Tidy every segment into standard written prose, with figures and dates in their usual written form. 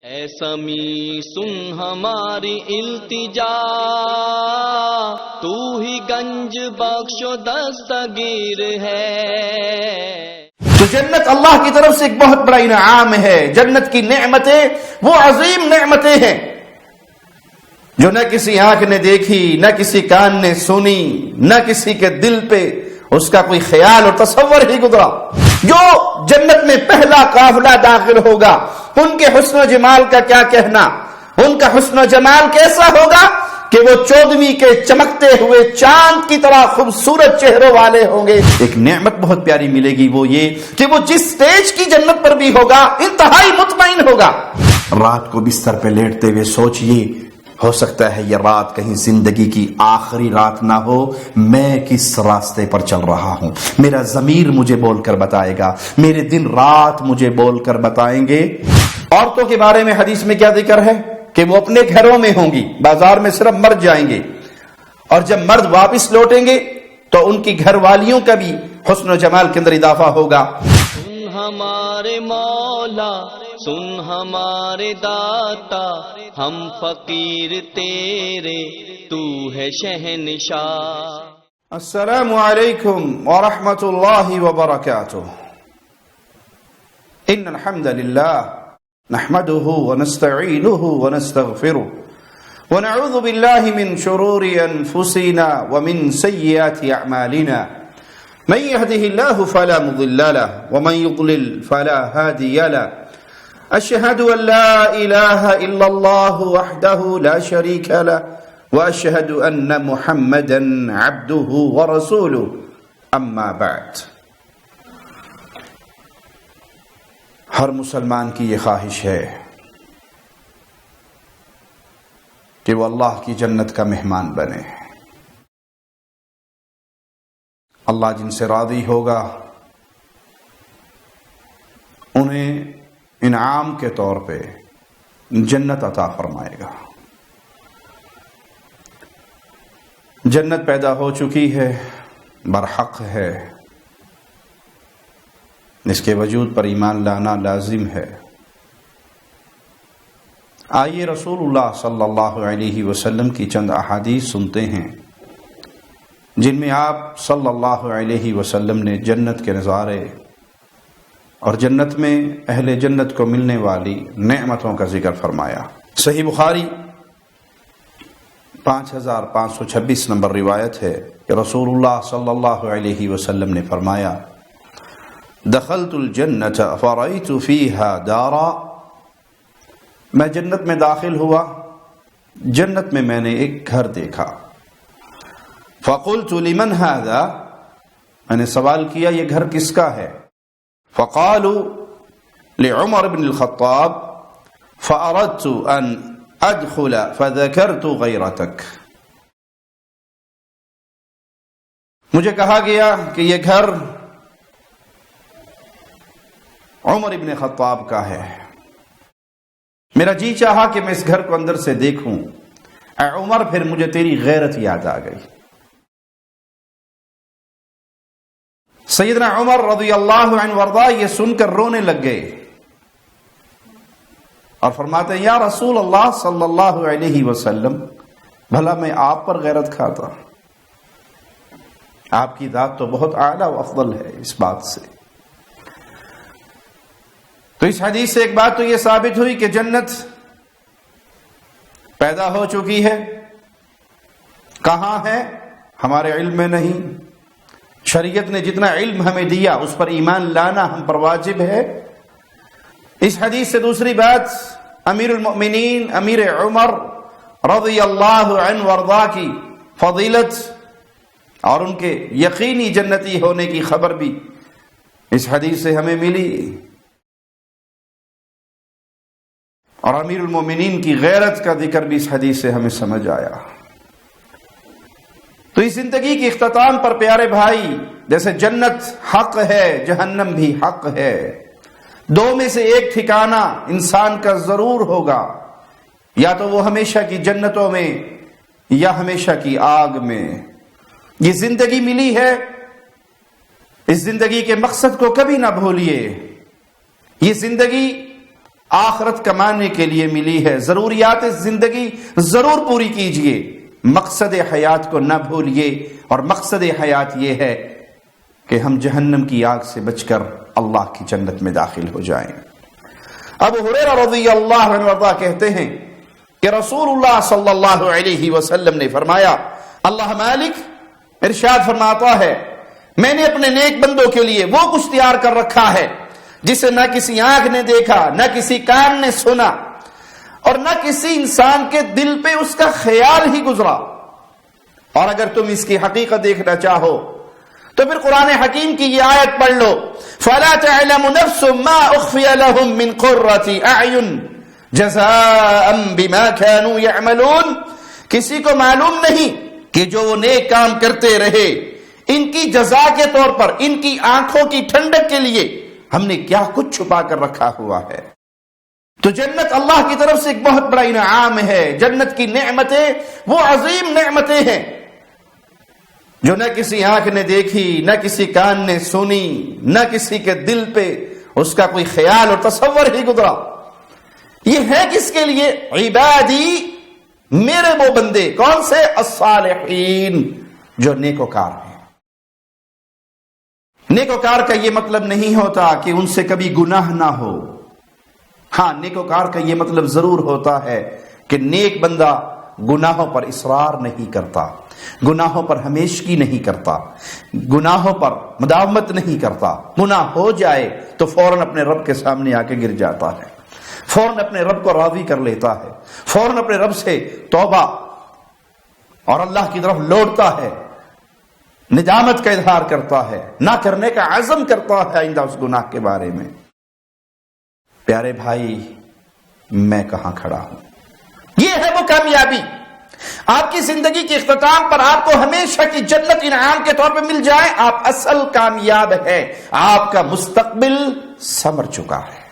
اے سمیع سن ہماری التجا، تو ہی گنج بخش و دستگیر ہے۔ تو جنت اللہ کی طرف سے ایک بہت بڑا انعام ہے۔ جنت کی نعمتیں وہ عظیم نعمتیں ہیں جو نہ کسی آنکھ نے دیکھی، نہ کسی کان نے سنی، نہ کسی کے دل پہ اس کا کوئی خیال اور تصور ہی گزرا۔ جو جنت میں پہلا قافلہ داخل ہوگا ان کے حسن و جمال کا کیا کہنا، ان کا حسن و جمال کیسا ہوگا کہ وہ 14ویں کے چمکتے ہوئے چاند کی طرح خوبصورت چہروں والے ہوں گے۔ ایک نعمت بہت پیاری ملے گی، وہ یہ کہ وہ جس سٹیج کی جنت پر بھی ہوگا انتہائی مطمئن ہوگا۔ رات کو بستر پہ لیٹتے ہوئے سوچئے، ہو سکتا ہے یہ رات کہیں زندگی کی آخری رات نہ ہو، میں کس راستے پر چل رہا ہوں، میرا ضمیر مجھے بول کر بتائے گا، میرے دن رات مجھے بول کر بتائیں گے۔ عورتوں کے بارے میں حدیث میں کیا ذکر ہے کہ وہ اپنے گھروں میں ہوں گی، بازار میں صرف مرد جائیں گے، اور جب مرد واپس لوٹیں گے تو ان کی گھر والیوں کا بھی حسن و جمال کے اندر اضافہ ہوگا۔ سن ہمارے مولا، سن ہمارے داتا، ہم فقیر تیرے، تو ہے شہنشاہ۔ السلام علیکم ورحمۃ اللہ وبرکاتہ۔ ان الحمد للہ نحمده ونستعینه ونستغفره ونعوذ باللہ من شرور انفسنا ومن سیئات اعمالنا، من يهده الله فلا مضل له ومن يضلل فلا هادي له، اشهد ان لا اله الا الله وحده لا شريك له واشهد ان محمدا عبده ورسوله، اما بعد۔ ہر مسلمان کی یہ خواہش ہے کہ وہ اللہ کی جنت کا مہمان بنے۔ اللہ جن سے راضی ہوگا انہیں انعام کے طور پہ جنت عطا فرمائے گا۔ جنت پیدا ہو چکی ہے، برحق ہے، اس کے وجود پر ایمان لانا لازم ہے۔ آئیے رسول اللہ صلی اللہ علیہ وسلم کی چند احادیث سنتے ہیں جن میں آپ صلی اللہ علیہ وسلم نے جنت کے نظارے اور جنت میں اہل جنت کو ملنے والی نعمتوں کا ذکر فرمایا۔ صحیح بخاری 5526 نمبر روایت ہے کہ رسول اللہ صلی اللہ علیہ وسلم نے فرمایا، دخلت الجنت فرأیت فیہا دارا، میں جنت میں داخل ہوا، جنت میں نے ایک گھر دیکھا۔ فقلت لمن هذا، میں نے سوال کیا یہ گھر کس کا ہے؟ فقالوا لعمر بن الخطاب، فأردت ان ادخل فذكرت غیرتک، مجھے کہا گیا کہ یہ گھر عمر ابن خطاب کا ہے، میرا جی چاہا کہ میں اس گھر کو اندر سے دیکھوں۔ اے عمر، پھر مجھے تیری غیرت یاد آ گئی۔ سیدنا عمر رضی اللہ عنہ وارضاہ یہ سن کر رونے لگ گئے اور فرماتے ہیں، یا رسول اللہ صلی اللہ علیہ وسلم، بھلا میں آپ پر غیرت کھاتا؟ آپ کی ذات تو بہت اعلیٰ و افضل ہے اس بات سے۔ تو اس حدیث سے ایک بات تو یہ ثابت ہوئی کہ جنت پیدا ہو چکی ہے۔ کہاں ہے؟ ہمارے علم میں نہیں، شریعت نے جتنا علم ہمیں دیا اس پر ایمان لانا ہم پر واجب ہے۔ اس حدیث سے دوسری بات، امیر المؤمنین امیر عمر رضی اللہ عنہ وارضاہ کی فضیلت اور ان کے یقینی جنتی ہونے کی خبر بھی اس حدیث سے ہمیں ملی، اور امیر المومنین کی غیرت کا ذکر بھی اس حدیث سے ہمیں سمجھ آیا۔ تو اس زندگی کی اختتام پر پیارے بھائی، جیسے جنت حق ہے جہنم بھی حق ہے، دو میں سے ایک ٹھکانہ انسان کا ضرور ہوگا، یا تو وہ ہمیشہ کی جنتوں میں یا ہمیشہ کی آگ میں۔ یہ زندگی ملی ہے، اس زندگی کے مقصد کو کبھی نہ بھولیے۔ یہ زندگی آخرت کمانے کے لیے ملی ہے. ضروریات زندگی ضرور پوری کیجئے, مقصد حیات کو نہ بھولیے, اور مقصد حیات یہ ہے کہ ہم جہنم کی آگ سے بچ کر اللہ کی جنت میں داخل ہو جائیں. ابو ہریرہ رضی اللہ عنہ کہتے ہیں کہ رسول اللہ صلی اللہ علیہ وسلم نے فرمایا, اللہ مالک ارشاد فرماتا ہے, میں نے اپنے نیک بندوں کے لیے وہ کچھ تیار کر رکھا ہے جسے نہ کسی آنکھ نے دیکھا, نہ کسی کان نے سنا, اور نہ کسی انسان کے دل پہ اس کا خیال ہی گزرا. اور اگر تم اس کی حقیقت دیکھنا چاہو تو پھر قرآن حکیم کی یہ آیت پڑھ لو, فَلَا تَعْلَمُ نَفْسٌ مَا أُخْفِيَ لَهُم مِّن قُرَّةِ أَعْيُنٍ جَزَاءً بِمَا كَانُوا يَعْمَلُونَ. کسی کو معلوم نہیں کہ جو وہ نیک کام کرتے رہے ان کی جزا کے طور پر, ان کی آنکھوں کی ٹھنڈک کے لیے ہم نے کیا کچھ چھپا کر رکھا ہوا ہے. تو جنت اللہ کی طرف سے ایک بہت بڑا انعام ہے. جنت کی نعمتیں وہ عظیم نعمتیں ہیں جو نہ کسی آنکھ نے دیکھی, نہ کسی کان نے سنی, نہ کسی کے دل پہ اس کا کوئی خیال اور تصور ہی گزرا. یہ ہے کس کے لیے؟ عبادی, میرے وہ بندے. کون سے؟ الصالحین, جو نیکوکار ہیں. نیکوکار کا یہ مطلب نہیں ہوتا کہ ان سے کبھی گناہ نہ ہو. ہاں, نیکوکار کا یہ مطلب ضرور ہوتا ہے کہ نیک بندہ گناہوں پر اصرار نہیں کرتا, گناہوں پر ہمیشگی نہیں کرتا, گناہوں پر مداومت نہیں کرتا. گناہ ہو جائے تو فوراً اپنے رب کے سامنے آ کے گر جاتا ہے, فوراً اپنے رب کو راضی کر لیتا ہے, فوراً اپنے رب سے توبہ اور اللہ کی طرف لوٹتا ہے, ندامت کا اظہار کرتا ہے, نہ کرنے کا عزم کرتا ہے آئندہ اس گناہ کے بارے میں. پیارے بھائی, میں کہاں کھڑا ہوں؟ یہ ہے وہ کامیابی. آپ کی زندگی کے اختتام پر آپ کو ہمیشہ کی جنت انعام کے طور پہ مل جائے, آپ اصل کامیاب ہیں. آپ کا مستقبل سنور چکا ہے.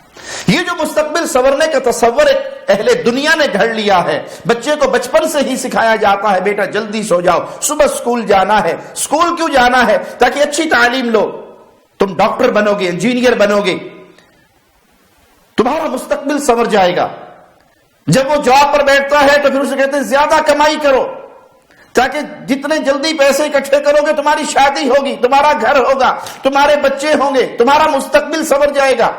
یہ جو مستقبل سنورنے کا تصور اہل دنیا نے گھڑ لیا ہے, بچے کو بچپن سے ہی سکھایا جاتا ہے, بیٹا جلدی سو جاؤ, صبح اسکول جانا ہے. اسکول کیوں جانا ہے؟ تاکہ اچھی تعلیم لو, تم ڈاکٹر بنو گے, انجینئر بنو گے, تمہارا مستقبل سنور جائے گا. جب وہ جاب پر بیٹھتا ہے تو پھر اسے کہتے ہیں زیادہ کمائی کرو, تاکہ جتنے جلدی پیسے اکٹھے کرو گے تمہاری شادی ہوگی, تمہارا گھر ہوگا, تمہارے بچے ہوں گے, تمہارا مستقبل سنور جائے گا.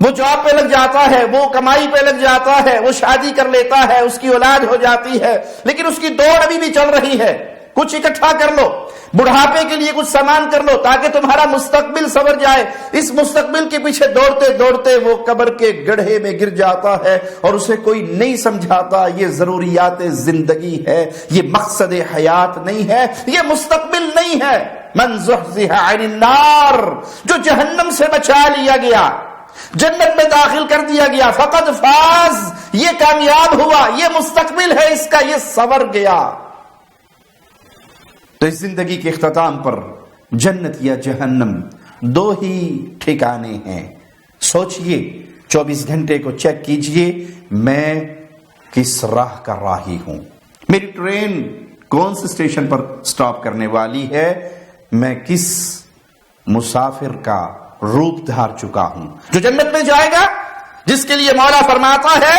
وہ جاب پہ لگ جاتا ہے, وہ کمائی پہ لگ جاتا ہے, وہ شادی کر لیتا ہے, اس کی اولاد ہو جاتی ہے, لیکن اس کی دوڑ ابھی بھی چل رہی ہے. کچھ اکٹھا کر لو, بڑھاپے کے لیے کچھ سامان کر لو تاکہ تمہارا مستقبل سنور جائے. اس مستقبل کے پیچھے دوڑتے دوڑتے وہ قبر کے گڑھے میں گر جاتا ہے اور اسے کوئی نہیں سمجھاتا. یہ ضروریات زندگی ہے, یہ مقصد حیات نہیں ہے, یہ مستقبل نہیں ہے. من زحزح عن النار, جو جہنم سے بچا لیا گیا, جنت میں داخل کر دیا گیا, فقد فاز, یہ کامیاب ہوا, یہ مستقبل ہے اس کا, یہ سنور گیا. تو اس زندگی کے اختتام پر جنت یا جہنم دو ہی ٹھکانے ہیں. سوچئے, 24 گھنٹے کو چیک کیجئے, میں کس راہ کا راہی ہوں, میری ٹرین کون سے اسٹیشن پر سٹاپ کرنے والی ہے, میں کس مسافر کا روپ دھار چکا ہوں. جو جنت میں جائے گا, جس کے لیے مولا فرماتا ہے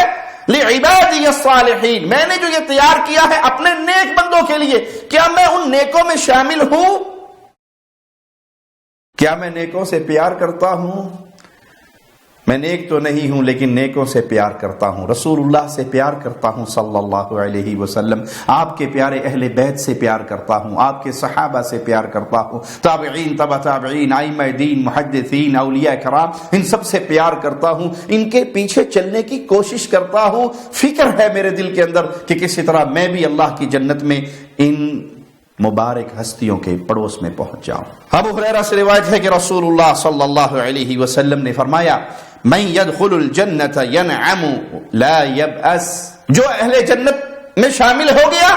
لعبادی الصالحین, میں نے جو یہ تیار کیا ہے اپنے نیک بندوں کے لیے, کیا میں ان نیکوں میں شامل ہوں؟ کیا میں نیکوں سے پیار کرتا ہوں؟ میں نیک تو نہیں ہوں لیکن نیکوں سے پیار کرتا ہوں, رسول اللہ سے پیار کرتا ہوں صلی اللہ علیہ وسلم, آپ کے پیارے اہل بیت سے پیار کرتا ہوں, آپ کے صحابہ سے پیار کرتا ہوں, تابعین, تبع تابعین, ائمہ دین, محدثین, اولیاء کرام, ان سب سے پیار کرتا ہوں, ان کے پیچھے چلنے کی کوشش کرتا ہوں. فکر ہے میرے دل کے اندر کہ کسی طرح میں بھی اللہ کی جنت میں ان مبارک ہستیوں کے پڑوس میں پہنچ جاؤں. ابو ہریرہ سے روایت ہے کہ رسول اللہ صلی اللہ علیہ وسلم نے فرمایا, من يدخل الجنة ينعم لا يبأس, جو اہل جنت میں شامل ہو گیا,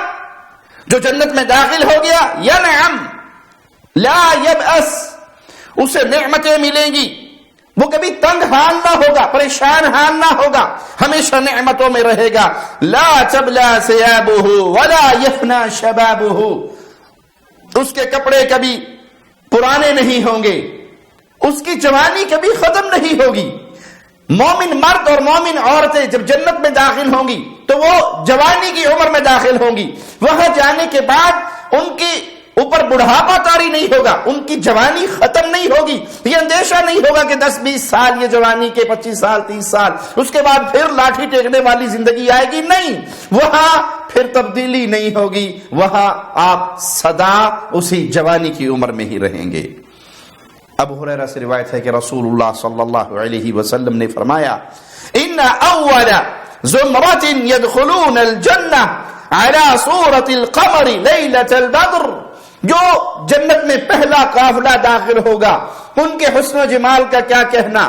جو جنت میں داخل ہو گیا, ينعم لا يبأس, اسے نعمتیں ملیں گی, وہ کبھی تنگ حال نہ ہوگا, پریشان حال نہ ہوگا, ہمیشہ نعمتوں میں رہے گا. لا تبلى ثيابه ولا يفنى شبابه, اس کے کپڑے کبھی پرانے نہیں ہوں گے, اس کی جوانی کبھی ختم نہیں ہوگی. مومن مرد اور مومن عورتیں جب جنت میں داخل ہوں گی تو وہ جوانی کی عمر میں داخل ہوں گی. وہاں جانے کے بعد ان کی اوپر بڑھاپا طاری نہیں ہوگا, ان کی جوانی ختم نہیں ہوگی. یہ اندیشہ نہیں ہوگا کہ 10-20 سال یہ جوانی کے, 25 سال 30 سال, اس کے بعد پھر لاٹھی ٹیکنے والی زندگی آئے گی. نہیں, وہاں پھر تبدیلی نہیں ہوگی, وہاں آپ سدا اسی جوانی کی عمر میں ہی رہیں گے. ابو ہریرہ سے روایت ہے کہ رسول اللہ صلی اللہ علیہ وسلم نے فرمایا ان اول زمرۃ يدخلون الجنہ على صورۃ القمر لیلۃ البدر, جو جنت میں پہلا قافلہ داخل ہوگا ان کے حسن و جمال کا کیا کہنا.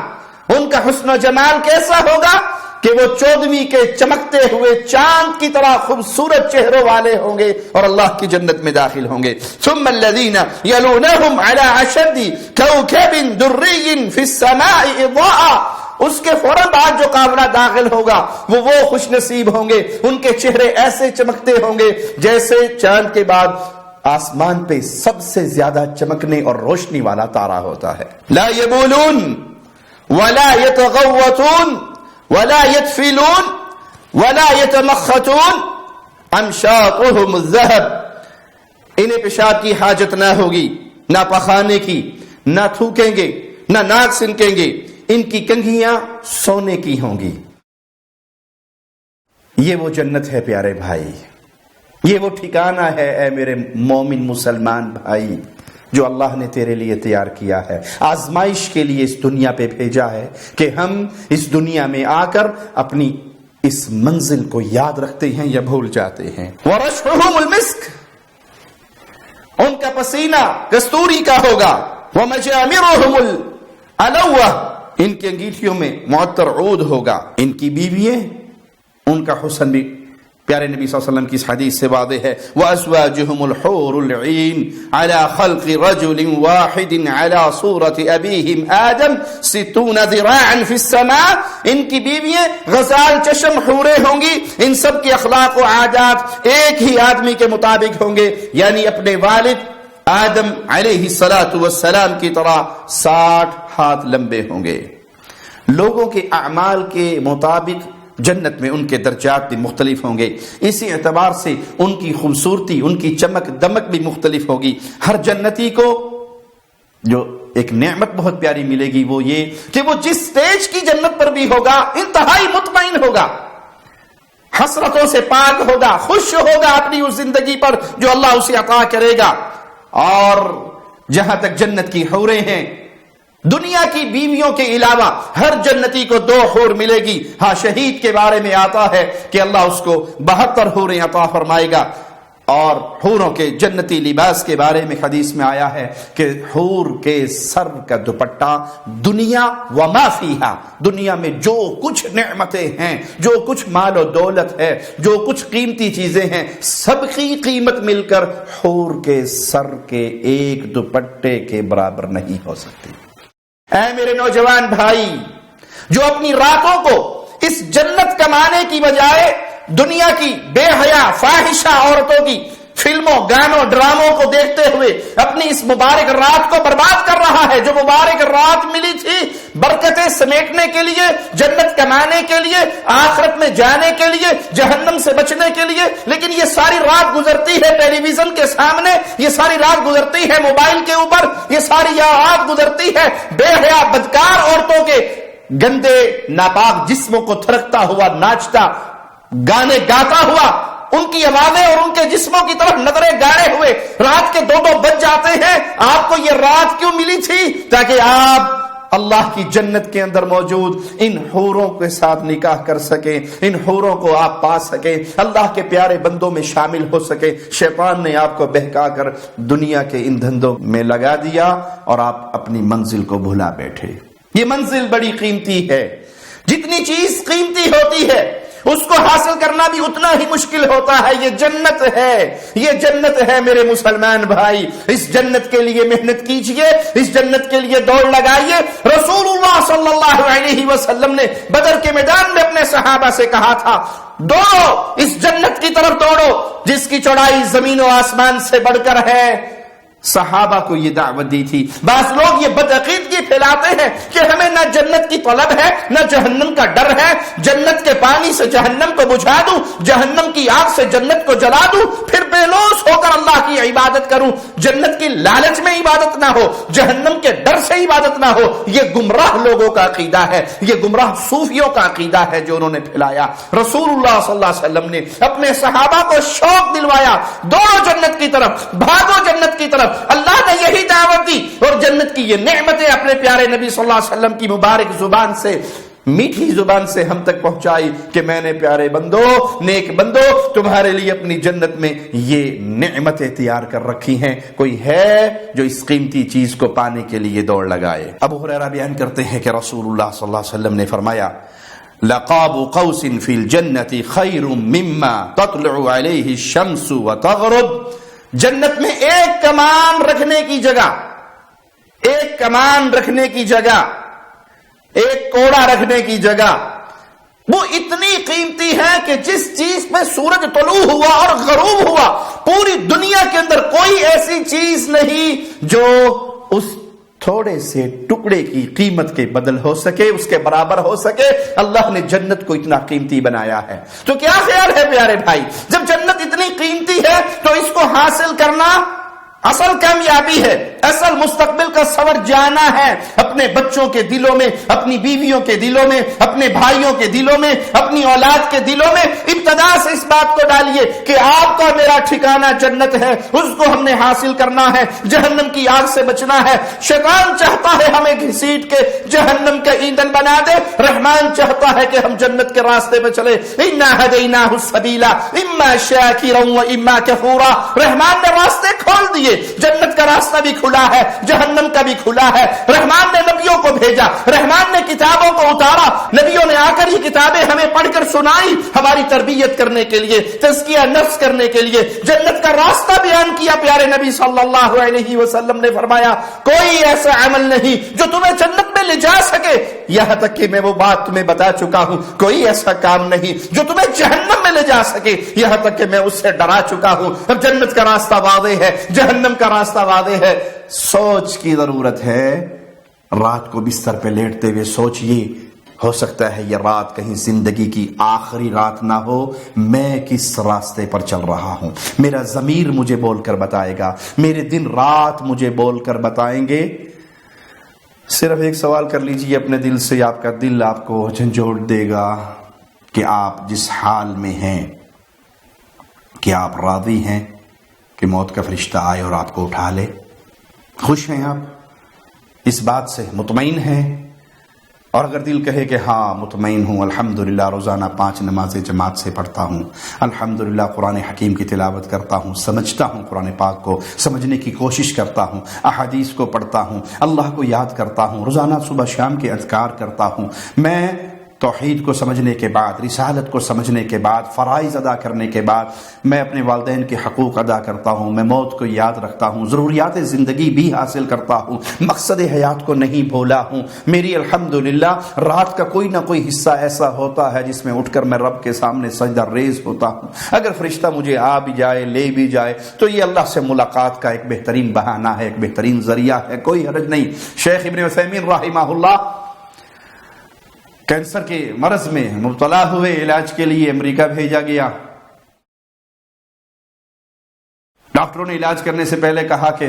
ان کا حسن و جمال کیسا ہوگا کہ وہ 14ویں کے چمکتے ہوئے چاند کی طرح خوبصورت چہروں والے ہوں گے اور اللہ کی جنت میں داخل ہوں گے. ثم الذين يلونهم على اشد كوكب دري في السماء اضاءة, اس کے فوراً بعد جو قافلہ داخل ہوگا وہ خوش نصیب ہوں گے, ان کے چہرے ایسے چمکتے ہوں گے جیسے چاند کے بعد آسمان پہ سب سے زیادہ چمکنے اور روشنی والا تارا ہوتا ہے. لا يبولون ولا يتغوطون ولا يتفلون ولا يتمخطون امشاطهم الذهب, انہیں پیشاب کی حاجت نہ ہوگی, نہ پخانے کی, نہ تھوکیں گے, نہ ناک سنکیں گے, ان کی کنگھیاں سونے کی ہوں گی. یہ وہ جنت ہے پیارے بھائی, یہ وہ ٹھکانہ ہے اے میرے مومن مسلمان بھائی جو اللہ نے تیرے لیے تیار کیا ہے. آزمائش کے لیے اس دنیا پہ بھیجا ہے کہ ہم اس دنیا میں آ کر اپنی اس منزل کو یاد رکھتے ہیں یا بھول جاتے ہیں. وَرَشْحُهُمُ الْمِسْكِ, ان کا پسینہ کستوری کا ہوگا. وَمَجَامِرُهُمُ الْعَلَوَّةِ, ان کی انگیٹھیوں میں معطر عود ہوگا. ان کی بیوییں, ان کا حسن بھی پیارے نبی صلی اللہ علیہ وسلم کی اس حدیث سے واضح ہے. وَأَزْوَاجُهُمُ الْحُورُ الْعِينُ عَلَى خَلْقِ رَجُلٍ وَاحِدٍ عَلَى صُورَةِ أَبِيهِمْ آدَمَ 60 ذِرَاعًا فِي السَّمَاءِ, ان کی بیویاں غزال چشم حوریں ہوں گی. ان سب کے اخلاق و عادات ایک ہی آدمی کے مطابق ہوں گے, یعنی اپنے والد آدم علیہ السلام کی طرح 60 ہاتھ لمبے ہوں گے. لوگوں کے اعمال کے مطابق جنت میں ان کے درجات بھی مختلف ہوں گے. اسی اعتبار سے ان کی خوبصورتی, ان کی چمک دمک بھی مختلف ہوگی. ہر جنتی کو جو ایک نعمت بہت پیاری ملے گی وہ یہ کہ وہ جس سٹیج کی جنت پر بھی ہوگا انتہائی مطمئن ہوگا, حسرتوں سے پاک ہوگا, خوش ہوگا اپنی اس زندگی پر جو اللہ اسے عطا کرے گا. اور جہاں تک جنت کی حوریں ہیں, دنیا کی بیویوں کے علاوہ ہر جنتی کو 2 حور ملے گی. ہاں, شہید کے بارے میں آتا ہے کہ اللہ اس کو 72 حوریں عطا فرمائے گا. اور حوروں کے جنتی لباس کے بارے میں حدیث میں آیا ہے کہ حور کے سر کا دوپٹہ دنیا وما فیہا, دنیا میں جو کچھ نعمتیں ہیں, جو کچھ مال و دولت ہے, جو کچھ قیمتی چیزیں ہیں, سب کی قیمت مل کر حور کے سر کے ایک دوپٹے کے برابر نہیں ہو سکتی. اے میرے نوجوان بھائی, جو اپنی راتوں کو اس جنت کمانے کی بجائے دنیا کی بے حیا فاحشہ عورتوں کی فلموں, گانوں, ڈراموں کو دیکھتے ہوئے اپنی اس مبارک رات کو برباد کر رہا ہے, جو مبارک رات ملی تھی برکتیں سمیٹنے کے لیے, جنت کمانے کے لیے, آخرت میں جانے کے لیے, جہنم سے بچنے کے لیے, لیکن یہ ساری رات گزرتی ہے ٹیلی ویژن کے سامنے, یہ ساری رات گزرتی ہے موبائل کے اوپر, یہ ساری رات گزرتی ہے بے حیا بدکار عورتوں کے گندے ناپاک جسموں کو تھرکتا ہوا, ناچتا, گانے گاتا ہوا, ان کی آوازیں اور ان کے جسموں کی طرف نظریں گاڑے ہوئے رات کے 2 بج جاتے ہیں. آپ کو یہ رات کیوں ملی تھی؟ تاکہ آپ اللہ کی جنت کے اندر موجود ان حوروں کے ساتھ نکاح کر سکیں, ان حوروں کو آپ پا سکیں, اللہ کے پیارے بندوں میں شامل ہو سکیں. شیطان نے آپ کو بہکا کر دنیا کے ان دھندوں میں لگا دیا اور آپ اپنی منزل کو بھلا بیٹھے. یہ منزل بڑی قیمتی ہے. جتنی چیز قیمتی ہوتی ہے اس کو حاصل کرنا بھی اتنا ہی مشکل ہوتا ہے. یہ جنت ہے, یہ جنت ہے میرے مسلمان بھائی. اس جنت کے لیے محنت کیجئے, اس جنت کے لیے دوڑ لگائیے. رسول اللہ صلی اللہ علیہ وسلم نے بدر کے میدان میں اپنے صحابہ سے کہا تھا, دوڑو, اس جنت کی طرف دوڑو جس کی چوڑائی زمین و آسمان سے بڑھ کر ہے. صحابہ کو یہ دعوت دی تھی. بعض لوگ یہ بدعقیدگی پھیلاتے ہیں کہ ہمیں نہ جنت کی طلب ہے نہ جہنم کا ڈر ہے. جنت کے پانی سے جہنم کو بجھا دوں, جہنم کی آگ سے جنت کو جلا دوں, پھر بے لوث ہو کر اللہ کی عبادت کروں. جنت کی لالچ میں عبادت نہ ہو, جہنم کے ڈر سے عبادت نہ ہو. یہ گمراہ لوگوں کا عقیدہ ہے, یہ گمراہ صوفیوں کا عقیدہ ہے جو انہوں نے پھیلایا. رسول اللہ صلی اللہ علیہ وسلم نے اپنے صحابہ کو شوق دلوایا, دوڑو جنت کی طرف, بھاگو جنت کی طرف. اللہ نے یہی دعوت دی اور جنت کی یہ نعمتیں اپنے پیارے نبی صلی اللہ علیہ وسلم کی مبارک زبان سے, میٹھی زبان سے ہم تک پہنچائی کہ میں نے پیارے بندو, نیک بندو, تمہارے لیے اپنی جنت میں یہ نعمتیں تیار کر رکھی ہیں. کوئی ہے جو اس قیمتی چیز کو پانے کے لیے دوڑ لگائے؟ ابو ہریرہ بیان کرتے ہیں کہ رسول اللہ صلی اللہ علیہ وسلم نے فرمایا, لقاب قوس فی الجنت خیر مما تطلع علیہ الشمس وتغرب. جنت میں ایک کمان رکھنے کی جگہ, ایک کمان رکھنے کی جگہ, ایک کوڑا رکھنے کی جگہ, وہ اتنی قیمتی ہے کہ جس چیز پہ سورج طلوع ہوا اور غروب ہوا, پوری دنیا کے اندر کوئی ایسی چیز نہیں جو اس تھوڑے سے ٹکڑے کی قیمت کے بدل ہو سکے, اس کے برابر ہو سکے. اللہ نے جنت کو اتنا قیمتی بنایا ہے. تو کیا خیال ہے پیارے بھائی, جب جنت اتنی قیمتی ہے تو اس کو حاصل کرنا اصل کامیابی ہے, اصل مستقبل کا سفر جانا ہے. اپنے بچوں کے دلوں میں, اپنی بیویوں کے دلوں میں, اپنے بھائیوں کے دلوں میں, اپنی اولاد کے دلوں میں ابتدا سے اس بات کو ڈالیے کہ آپ کا میرا ٹھکانہ جنت ہے, اس کو ہم نے حاصل کرنا ہے, جہنم کی آگ سے بچنا ہے. شیطان چاہتا ہے ہمیں گھسیٹ کے جہنم کا ایندھن بنا دے, رحمان چاہتا ہے کہ ہم جنت کے راستے پہ چلے. انا ہدیناہ السبیل اما شاکرا و اما کفورا. رحمان نے راستے کھول دیے, جنت کا راستہ بھی کھلا ہے, جہنم کا بھی کھلا ہے. رحمان نے نبیوں کو بھیجا, رحمان نے کتابوں کو اتارا, نبیوں نے آ کر یہ کتابیں ہمیں پڑھ کر سنائی ہماری تربیت کرنے کے لیے, تزکیہ نفس کرنے کے لیے. جنت کا راستہ بیان کیا. پیارے نبی صلی اللہ علیہ وسلم نے فرمایا, کوئی ایسا عمل نہیں جو تمہیں جنت میں لے جا سکے, یہاں تک کہ میں وہ بات تمہیں بتا چکا ہوں, کوئی ایسا کام نہیں جو تمہیں جہنم میں لے جا سکے, یہاں تک کہ میں اس سے ڈرا چکا ہوں. اب جنت کا راستہ واضح ہے, جہنم کا راستہ واضح ہے. سوچ کی ضرورت ہے. رات کو بستر پہ لیٹتے ہوئے سوچئے, ہو سکتا ہے یہ رات کہیں زندگی کی آخری رات نہ ہو, میں کس راستے پر چل رہا ہوں. میرا ضمیر مجھے بول کر بتائے گا, میرے دن رات مجھے بول کر بتائیں گے. صرف ایک سوال کر لیجئے اپنے دل سے, آپ کا دل آپ کو جھنجھوڑ دے گا کہ آپ جس حال میں ہیں, کہ آپ راضی ہیں کہ موت کا فرشتہ آئے اور آپ کو اٹھا لے؟ خوش ہیں آپ, اس بات سے مطمئن ہیں؟ اور اگر دل کہے کہ ہاں مطمئن ہوں, الحمدللہ روزانہ 5 نمازیں جماعت سے پڑھتا ہوں, الحمدللہ قرآن حکیم کی تلاوت کرتا ہوں, سمجھتا ہوں قرآن پاک کو, سمجھنے کی کوشش کرتا ہوں, احادیث کو پڑھتا ہوں, اللہ کو یاد کرتا ہوں, روزانہ صبح شام کے اذکار کرتا ہوں, میں توحید کو سمجھنے کے بعد, رسالت کو سمجھنے کے بعد, فرائض ادا کرنے کے بعد میں اپنے والدین کے حقوق ادا کرتا ہوں, میں موت کو یاد رکھتا ہوں, ضروریات زندگی بھی حاصل کرتا ہوں, مقصد حیات کو نہیں بھولا ہوں. میری الحمدللہ رات کا کوئی نہ کوئی حصہ ایسا ہوتا ہے جس میں اٹھ کر میں رب کے سامنے سجدہ ریز ہوتا ہوں. اگر فرشتہ مجھے آ بھی جائے, لے بھی جائے, تو یہ اللہ سے ملاقات کا ایک بہترین بہانہ ہے, ایک بہترین ذریعہ ہے, کوئی حرج نہیں. شیخ ابن عثیمین رحمہ اللہ کینسر کے مرض میں مبتلا ہوئے, علاج کے لیے امریکہ بھیجا گیا. ڈاکٹروں نے علاج کرنے سے پہلے کہا کہ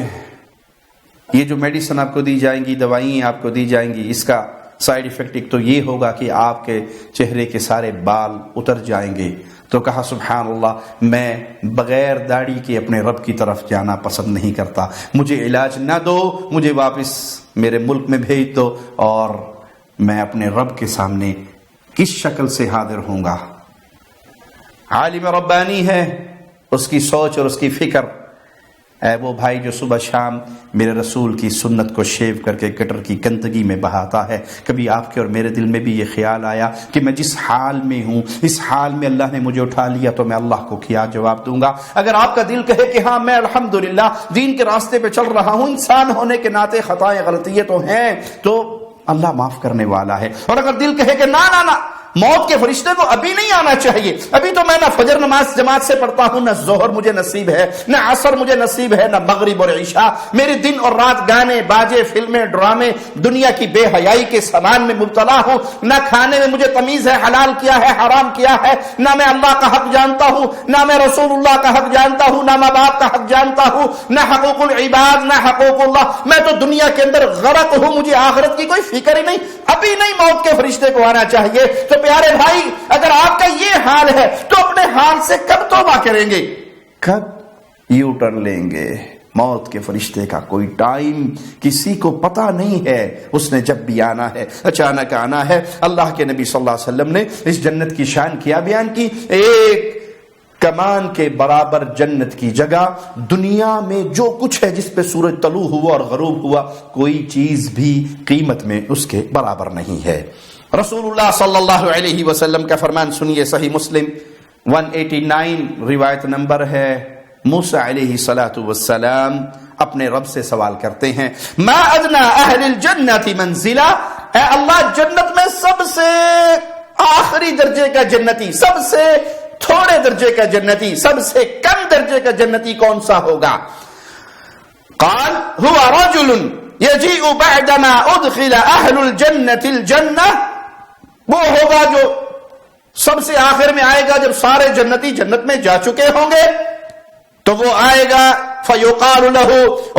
یہ جو میڈیسن آپ کو دی جائیں گی, دوائیں آپ کو دی جائیں گی, اس کا سائیڈ ایفیکٹ ایک تو یہ ہوگا کہ آپ کے چہرے کے سارے بال اتر جائیں گے. تو کہا سبحان اللہ, میں بغیر داڑھی کے اپنے رب کی طرف جانا پسند نہیں کرتا, مجھے علاج نہ دو, مجھے واپس میرے ملک میں بھیج دو, اور میں اپنے رب کے سامنے کس شکل سے حاضر ہوں گا. عالم ربانی ہے, اس کی سوچ اور اس کی فکر, اے وہ بھائی جو صبح شام میرے رسول کی سنت کو شیو کر کے گٹر کی گندگی میں بہاتا ہے, کبھی آپ کے اور میرے دل میں بھی یہ خیال آیا کہ میں جس حال میں ہوں, اس حال میں اللہ نے مجھے اٹھا لیا تو میں اللہ کو کیا جواب دوں گا؟ اگر آپ کا دل کہے کہ ہاں میں الحمدللہ دین کے راستے پہ چل رہا ہوں, انسان ہونے کے ناطے خطائیں غلطیاں تو ہیں, تو اللہ معاف کرنے والا ہے. اور اگر دل کہے کہ نا نا نا موت کے فرشتے کو ابھی نہیں آنا چاہیے. ابھی تو میں نہ فجر نماز جماعت سے پڑھتا ہوں، نہ ظہر مجھے نصیب ہے، نہ عصر مجھے نصیب ہے، نہ مغرب اور عشاء. میرے دن اور رات گانے باجے، فلمیں، ڈرامے، دنیا کی بے حیائی کے سامان میں مبتلا ہوں. نہ کھانے میں مجھے تمیز ہے، حلال کیا ہے حرام کیا ہے. نہ میں اللہ کا حق جانتا ہوں، نہ میں رسول اللہ کا حق جانتا ہوں، نہ ماں باپ کا حق جانتا ہوں، نہ حقوق العباد، نہ حقوق اللہ. میں تو دنیا کے اندر غرق ہوں، مجھے آخرت کی کوئی فکر ہی نہیں. ابھی نہیں موت کے فرشتے کو آنا چاہیے. تو پیارے بھائی، اگر آپ کا یہ حال ہے تو اپنے حال سے کب توبہ کریں گے؟ کب یو ٹرن لیں گے؟ موت کے فرشتے کا کوئی ٹائم کسی کو پتا نہیں ہے. اس نے جب بھی آنا ہے اچانک آنا ہے. اللہ کے نبی صلی اللہ علیہ وسلم نے اس جنت کی شان کیا بیان کی. ایک کمان کے برابر جنت کی جگہ دنیا میں جو کچھ ہے جس پہ سورج طلوع ہوا اور غروب ہوا، کوئی چیز بھی قیمت میں اس کے برابر نہیں ہے. رسول اللہ صلی اللہ علیہ وسلم کا فرمان سنیے، صحیح مسلم 189 روایت نمبر ہے. موسیٰ علیہ السلام اپنے رب سے سوال کرتے ہیں، ما ادنا اہل الجنت منزلہ، اے اللہ جنت میں سب سے آخری درجے کا جنتی، سب سے تھوڑے درجے کا جنتی، سب سے کم درجے کا جنتی کون سا ہوگا؟ قال هو رجل يجيء بعدما ادخل اهل الجنة الجنة، وہ ہوگا جو سب سے آخر میں آئے گا جب سارے جنتی جنت میں جا چکے ہوں گے. تو وہ آئے گا فیقال له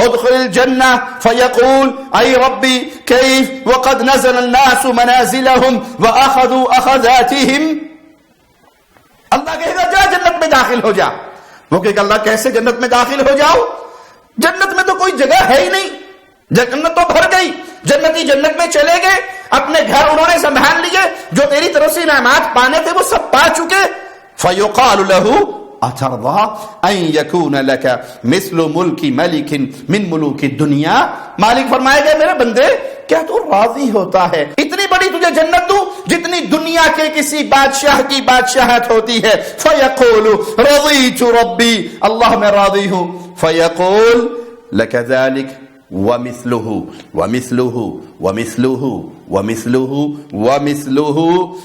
ادخل الجنة فیقول ای ربی کیف وقد نزل الناس منازلهم واخذوا اخذاتهم. اللہ کہے گا جا جنت میں داخل ہو جا. وہ کہے گا اللہ کیسے جنت میں داخل ہو جاؤ؟ جنت میں تو کوئی جگہ ہے ہی نہیں، جنت تو بھر گئی. جنتی جنت میں چلے گئے، اپنے گھر انہوں نے سنبھال لیے، جو تیری طرف سے انعامات پانے تھے وہ سب پا چکے. فیقال له اترضى ان يكون لك مثل ملك ملك من ملوك الدنيا. مالک فرمائے گا میرے بندے کیا تو راضی ہوتا ہے اتنی بڑی تجھے جنت دوں جتنی دنیا کے کسی بادشاہ کی بادشاہت ہوتی ہے؟ فیقول رضیت ربی، اللہ میں راضی ہوں. فیقول لك ذلك ومثله ومثله ومثله ومثله ومثله.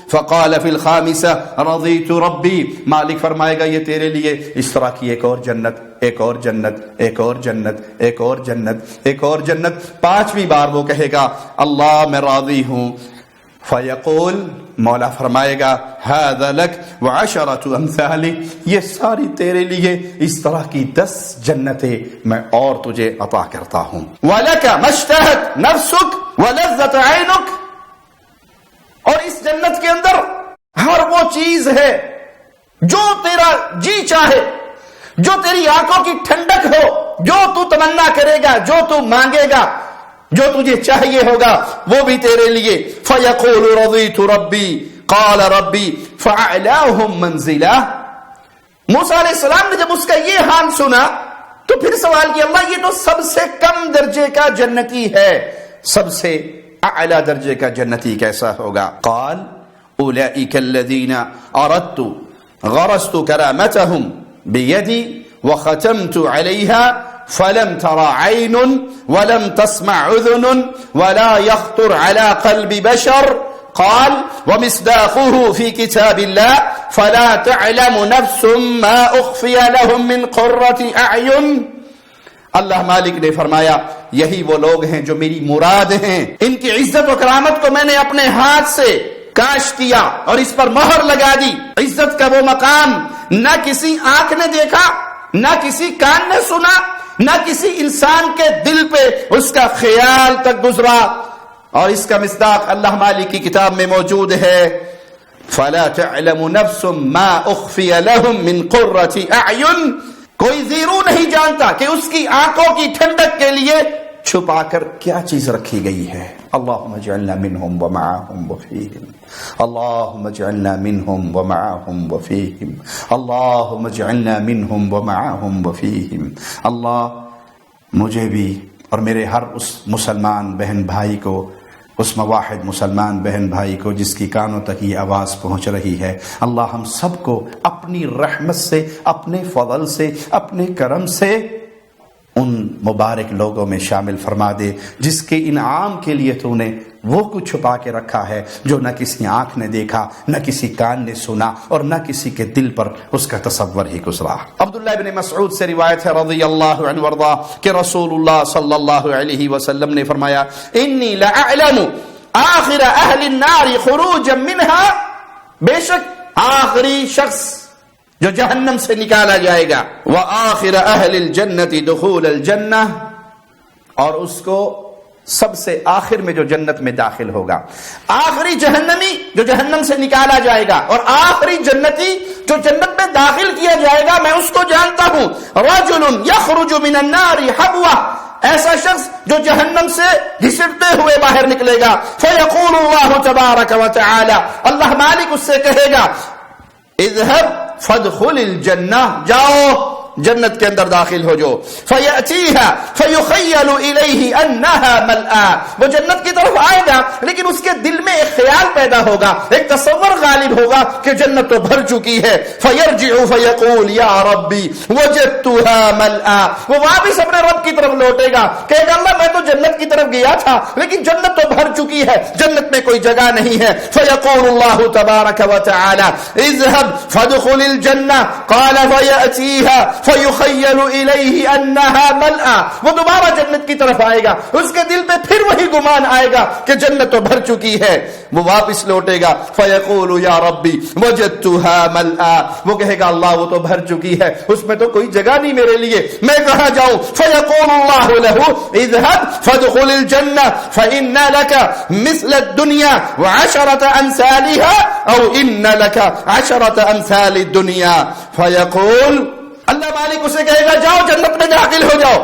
فقال في الخامسة رضيت ربي. مالک فرمائے گا یہ تیرے لیے اس طرح کی ایک اور جنت، ایک اور جنت، ایک اور جنت، ایک اور جنت، ایک اور جنت. پانچویں بار وہ کہے گا اللہ میں راضی ہوں. فیقول، مولا فرمائے گا هذا لك وعشرة امثاله، یہ ساری تیرے لیے اس طرح کی 10 جنتیں میں اور تجھے عطا کرتا ہوں. وَلَكَ مَشْتَهَتْ نَفْسُكَ وَلَذَّتْ عَيْنُكَ، اور اس جنت کے اندر ہر وہ چیز ہے جو تیرا جی چاہے، جو تیری آنکھوں کی ٹھنڈک ہو، جو تو تمنا کرے گا، جو تو مانگے گا، جو تجھے چاہیے ہوگا وہ بھی تیرے لیے. فیقول رضیت ربی قال ربی فاعلاهم منزلا. موسیٰ علیہ السلام نے جب اس کا یہ حال سنا تو پھر سوال کیا اللہ یہ تو سب سے کم درجے کا جنتی ہے، سب سے اعلی درجے کا جنتی کیسا ہوگا؟ قال اولئک الذین اردت غرست کرامتهم بیدی وختمت علیها فلم ترى عين ولم تسمع اذن ولا يخطر على قلب بشر. قال ومصداقه في كتاب الله فلا تعلم نفس ما اخفي لهم من قرة اعين. اللہ مالک نے فرمایا یہی وہ لوگ ہیں جو میری مراد ہیں، ان کی عزت و کرامت کو میں نے اپنے ہاتھ سے کاش کیا اور اس پر مہر لگا دی. عزت کا وہ مقام نہ کسی آنکھ نے دیکھا، نہ کسی کان نے سنا، نہ کسی انسان کے دل پہ اس کا خیال تک گزرا. اور اس کا مصداق اللہ مالک کی کتاب میں موجود ہے فلا تعلم نفس ما اخفی لهم من قرة اعین. کوئی زیرو نہیں جانتا کہ اس کی آنکھوں کی ٹھنڈک کے لیے چھپا کر کیا چیز رکھی گئی ہے. اللہم اجعلنا منہم ومعاہم وفیہم، اللہم اجعلنا منہم ومعاہم وفیہم، اللہم اجعلنا منہم ومعاہم وفیہم. اللہ مجھے بھی اور میرے ہر اس مسلمان بہن بھائی کو، اس موحد مسلمان بہن بھائی کو جس کی کانوں تک یہ آواز پہنچ رہی ہے، اللہ ہم سب کو اپنی رحمت سے، اپنے فضل سے، اپنے کرم سے ان مبارک لوگوں میں شامل فرما دے جس کے انعام کے لیے تو نے وہ کچھ چھپا کے رکھا ہے جو نہ کسی آنکھ نے دیکھا، نہ کسی کان نے سنا، اور نہ کسی کے دل پر اس کا تصور ہی گزرا۔ عبداللہ بن مسعود سے روایت ہے رضی اللہ عنہ وارضا کہ رسول اللہ صلی اللہ علیہ وسلم نے فرمایا انی لأعلم آخر اہل النار خروجا منها، بے شک آخری شخص جو جہنم سے نکالا جائے گا، وآخر اہل الجنت دخول الجنہ، اور اس کو سب سے آخر میں جو جنت میں داخل ہوگا، آخری جہنمی جو جہنم سے نکالا جائے گا اور آخری جنتی جو جنت میں داخل کیا جائے گا، میں اس کو جانتا ہوں، رجل یخرج من النار حبوہ، ایسا شخص جو جہنم سے گھسٹتے ہوئے باہر نکلے گا، فیقول اللہ تبارک و تعالی، اللہ مالک اس سے کہے گا اذهب فادخل الجنہ، جاؤ جنت کے اندر داخل ہو جو، فَيَأْتِيهَا فَيُخَيَّلُ إِلَيْهِ أَنَّهَا مَلْآ، وہ جنت کی طرف آئے گا لیکن اس کے دل میں ایک خیال پیدا ہوگا، ایک تصور غالب ہوگا کہ جنت تو بھر چکی ہے، فَيَرْجِعُ فَيَقُولُ يَا رَبِّي وَجَدْتُهَا مَلْآ، وہ واپس اپنے رب کی طرف لوٹے گا، کہے گا اللہ میں تو جنت کی طرف گیا تھا لیکن جنت تو بھر چکی ہے، جنت میں کوئی جگہ نہیں ہے، فَيَقُولُ اللَّهُ تَبَارَكَ وَتَعَالَى اذْهَبْ فَادْخُلِ الْجَنَّةَ قَالَ فَيَأْتِيهَا فَيُخَيَّلُ إِلَيْهِ أَنَّهَا مَلْآ، وہ دوبارہ جنت کی طرف آئے گا، اس کے دل پہ پھر وہی گمان آئے گا کہ جنت تو بھر چکی ہے، وہ واپس لوٹے گا، فَيَقُولُ يَا رَبِّي وَجَدْتُهَا مَلْآ، وہ کہے گا اللہ وہ تو بھر چکی ہے، اس میں تو کوئی جگہ نہیں میرے لیے، میں کہاں جاؤں، فَيَقُولُ اللَّهُ لَهُ اذْهَبْ فَادْخُلِ الْجَنَّةَ فَإِنَّ لَكَ مِثْلَ الدُّنْيَا وَعَشَرَةَ أَمْثَالِهَا أَوْ إِنَّ لَكَ عَشَرَةَ أَمْثَالِ الدُّنْيا، فَيَقُولُ، اللہ مالک اسے کہے گا جاؤ جنت میں داخل ہو جاؤ،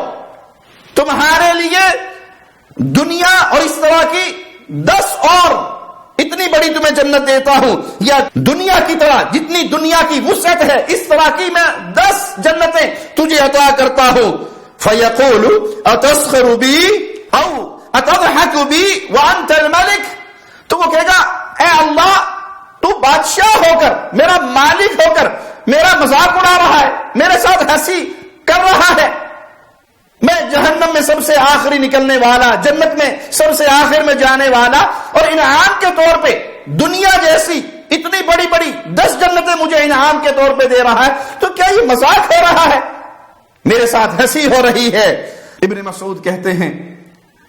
تمہارے لیے دنیا اور اس طرح کی 10 اور اتنی بڑی تمہیں جنت دیتا ہوں، یا دنیا کی طرح جتنی دنیا کی وسعت ہے اس طرح کی میں 10 جنتیں تجھے عطا کرتا ہوں، فَيَقُولُ أَتَسْخِرُ بِي أَوْ أَتَضْحَكُ بِي وَأَنْتَ الْمَلِكُ، تو وہ کہے گا اے اللہ تو بادشاہ ہو کر، میرا مالک ہو کر میرا مذاق اڑا رہا ہے، میرے ساتھ ہنسی کر رہا ہے، میں جہنم میں سب سے آخری نکلنے والا، جنت میں سب سے آخر میں جانے والا، اور انعام کے طور پہ دنیا جیسی اتنی بڑی بڑی 10 جنتیں مجھے انعام کے طور پہ دے رہا ہے، تو کیا یہ مذاق ہو رہا ہے، میرے ساتھ ہنسی ہو رہی ہے۔ ابن مسعود کہتے ہیں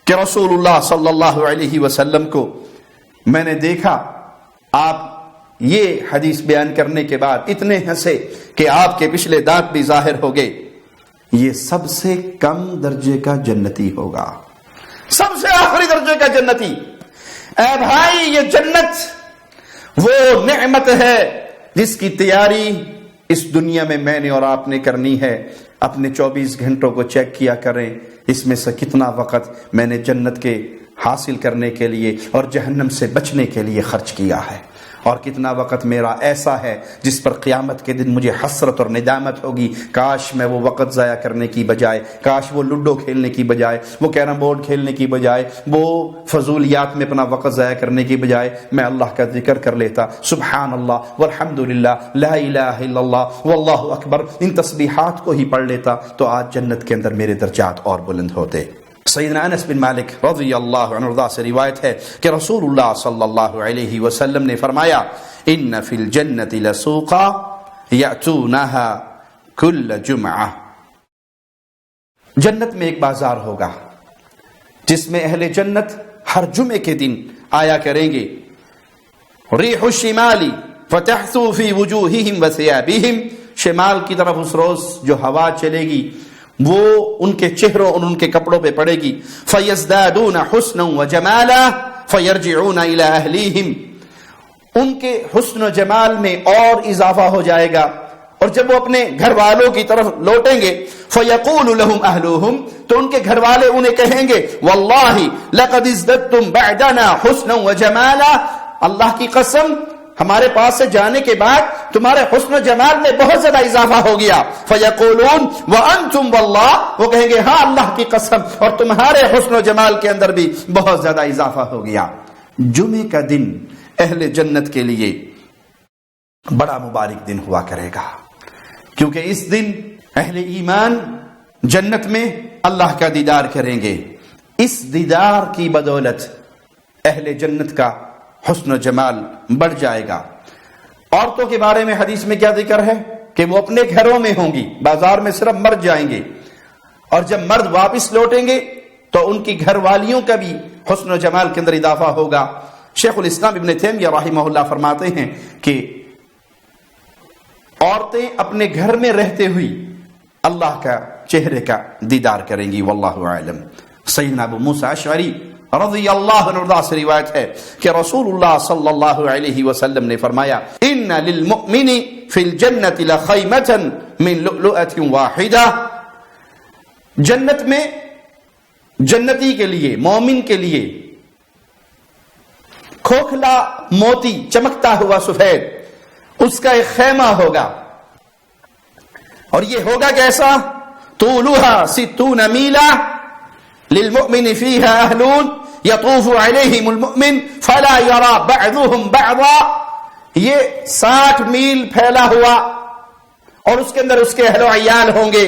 کہ رسول اللہ صلی اللہ علیہ وسلم کو میں نے دیکھا، آپ یہ حدیث بیان کرنے کے بعد اتنے ہنسے کہ آپ کے پچھلے دانت بھی ظاہر ہو گئے، یہ سب سے کم درجے کا جنتی ہوگا، سب سے آخری درجے کا جنتی۔ اے بھائی یہ جنت وہ نعمت ہے جس کی تیاری اس دنیا میں میں نے اور آپ نے کرنی ہے۔ اپنے 24 گھنٹوں کو چیک کیا کریں، اس میں سے کتنا وقت میں نے جنت کے حاصل کرنے کے لیے اور جہنم سے بچنے کے لیے خرچ کیا ہے، اور کتنا وقت میرا ایسا ہے جس پر قیامت کے دن مجھے حسرت اور ندامت ہوگی، کاش میں وہ وقت ضائع کرنے کی بجائے، کاش وہ لوڈو کھیلنے کی بجائے، وہ کیرم بورڈ کھیلنے کی بجائے، وہ فضولیات میں اپنا وقت ضائع کرنے کی بجائے میں اللہ کا ذکر کر لیتا، سبحان اللہ والحمد للہ لا الہ الا اللہ واللہ اکبر، ان تسبیحات کو ہی پڑھ لیتا تو آج جنت کے اندر میرے درجات اور بلند ہوتے۔ سیدنا انس بن مالک رضی اللہ عنہ سے روایت ہے کہ رسول اللہ صلی اللہ علیہ وسلم نے فرمایا ان فی الجنت لسوقا یأتونها کل جمعہ، جنت میں ایک بازار ہوگا جس میں اہل جنت ہر جمعے کے دن آیا کریں گے، ریح الشمال فتحثو فی وجوہہم وثیابہم، شمال کی طرف اس روز جو ہوا چلے گی وہ ان کے چہروں اور ان کے کپڑوں پہ پڑے گی، فَيَزْدَادُونَ حُسْنًا وَجَمَالًا فَيَرْجِعُونَ إِلَىٰ أَهْلِهِمْ، ان کے حسن و جمال میں اور اضافہ ہو جائے گا، اور جب وہ اپنے گھر والوں کی طرف لوٹیں گے فَيَقُولُ لَهُمْ أَهْلُهُمْ، تو ان کے گھر والے انہیں کہیں گے وَاللَّهِ لَقَدْ ازْدَدْتُمْ بَعْدَنَا حُسْنًا وَجَمَالًا، اللہ کی قسم ہمارے پاس سے جانے کے بعد تمہارے حسن و جمال میں بہت زیادہ اضافہ ہو گیا، فَيَقُولُونَ وَأَنْتُمْ وَاللَّهِ، وہ کہیں گے ہاں اللہ کی قسم اور تمہارے حسن و جمال کے اندر بھی بہت زیادہ اضافہ ہو گیا۔ جمعے کا دن اہل جنت کے لیے بڑا مبارک دن ہوا کرے گا، کیونکہ اس دن اہل ایمان جنت میں اللہ کا دیدار کریں گے. اس دیدار کی بدولت اہل جنت کا حسن و جمال بڑھ جائے گا. عورتوں کے بارے میں حدیث میں کیا ذکر ہے کہ وہ اپنے گھروں میں ہوں گی, بازار میں صرف مرد جائیں گے, اور جب مرد واپس لوٹیں گے تو ان کی گھر والیوں کا بھی حسن و جمال کے اندر اضافہ ہوگا. شیخ الاسلام ابن تیمیہ رحمہ اللہ فرماتے ہیں کہ عورتیں اپنے گھر میں رہتے ہوئی اللہ کا چہرے کا دیدار کریں گی. واللہ اعلم. سیدنا ابو موسیٰ اشعری رضی اللہ عنہ سے روایت ہے کہ رسول اللہ صلی اللہ علیہ وسلم نے فرمایا ان للمؤمن فی الجنۃ لخیمۃ من لؤلؤۃ واحدہ. جنت میں جنتی کے لیے, مومن کے لیے کھوکھلا موتی چمکتا ہوا سفید اس کا ایک خیمہ ہوگا. اور یہ ہوگا کیسا؟ طولها 60 میلا للمؤمن فيها اهل يطوف عليهم المؤمن فلا يرى بعضهم بعضا. یہ 60 میل پھیلا ہوا اور اس کے اندر اس کے اہل و عیال ہوں گے,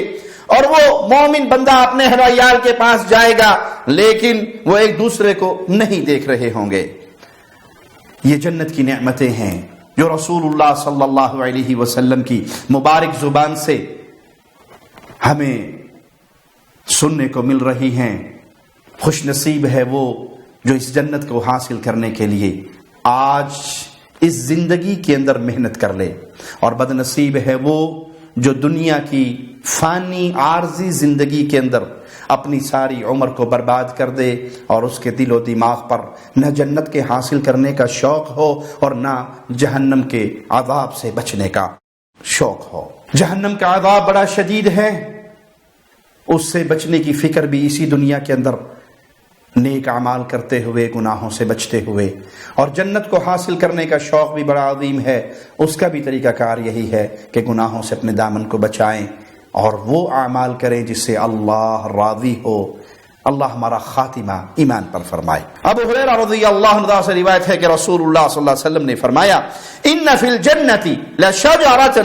اور وہ مومن بندہ اپنے اہل و عیال کے پاس جائے گا لیکن وہ ایک دوسرے کو نہیں دیکھ رہے ہوں گے. یہ جنت کی نعمتیں ہیں جو رسول اللہ صلی اللہ علیہ وسلم کی مبارک زبان سے ہمیں سننے کو مل رہی ہیں. خوش نصیب ہے وہ جو اس جنت کو حاصل کرنے کے لیے آج اس زندگی کے اندر محنت کر لے, اور بد نصیب ہے وہ جو دنیا کی فانی عارضی زندگی کے اندر اپنی ساری عمر کو برباد کر دے اور اس کے دل و دماغ پر نہ جنت کے حاصل کرنے کا شوق ہو اور نہ جہنم کے عذاب سے بچنے کا شوق ہو. جہنم کا عذاب بڑا شدید ہے, اس سے بچنے کی فکر بھی اسی دنیا کے اندر نیک اعمال کرتے ہوئے, گناہوں سے بچتے ہوئے, اور جنت کو حاصل کرنے کا شوق بھی بڑا عظیم ہے. اس کا بھی طریقہ کار یہی ہے کہ گناہوں سے اپنے دامن کو بچائیں اور وہ اعمال کریں جس سے اللہ راضی ہو. اللہ ہمارا خاتمہ ایمان پر فرمائے. ابو ہریرہ رضی اللہ عنہ سے روایت ہے کہ رسول اللہ صلی اللہ علیہ وسلم نے فرمایا ان فی الجنۃ لشجرۃ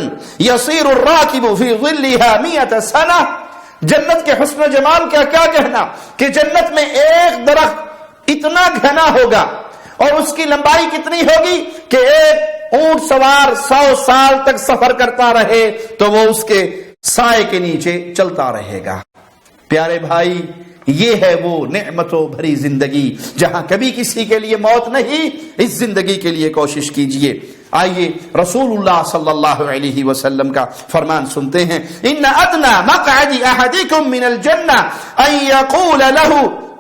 یصیر الراکب فی ظلها 100 سنہ. جنت کے حسن و جمال کا کیا کہنا کہ جنت میں ایک درخت اتنا گھنا ہوگا اور اس کی لمبائی کتنی ہوگی کہ ایک اونٹ سوار 100 سال تک سفر کرتا رہے تو وہ اس کے سائے کے نیچے چلتا رہے گا. پیارے بھائی, یہ ہے وہ نعمتوں بھری زندگی جہاں کبھی کسی کے لیے موت نہیں. اس زندگی کے لیے کوشش کیجئے. آئیے رسول اللہ صلی اللہ علیہ وسلم کا فرمان سنتے ہیں ان ادنى مقعد احدكم من الجنة ان يقول له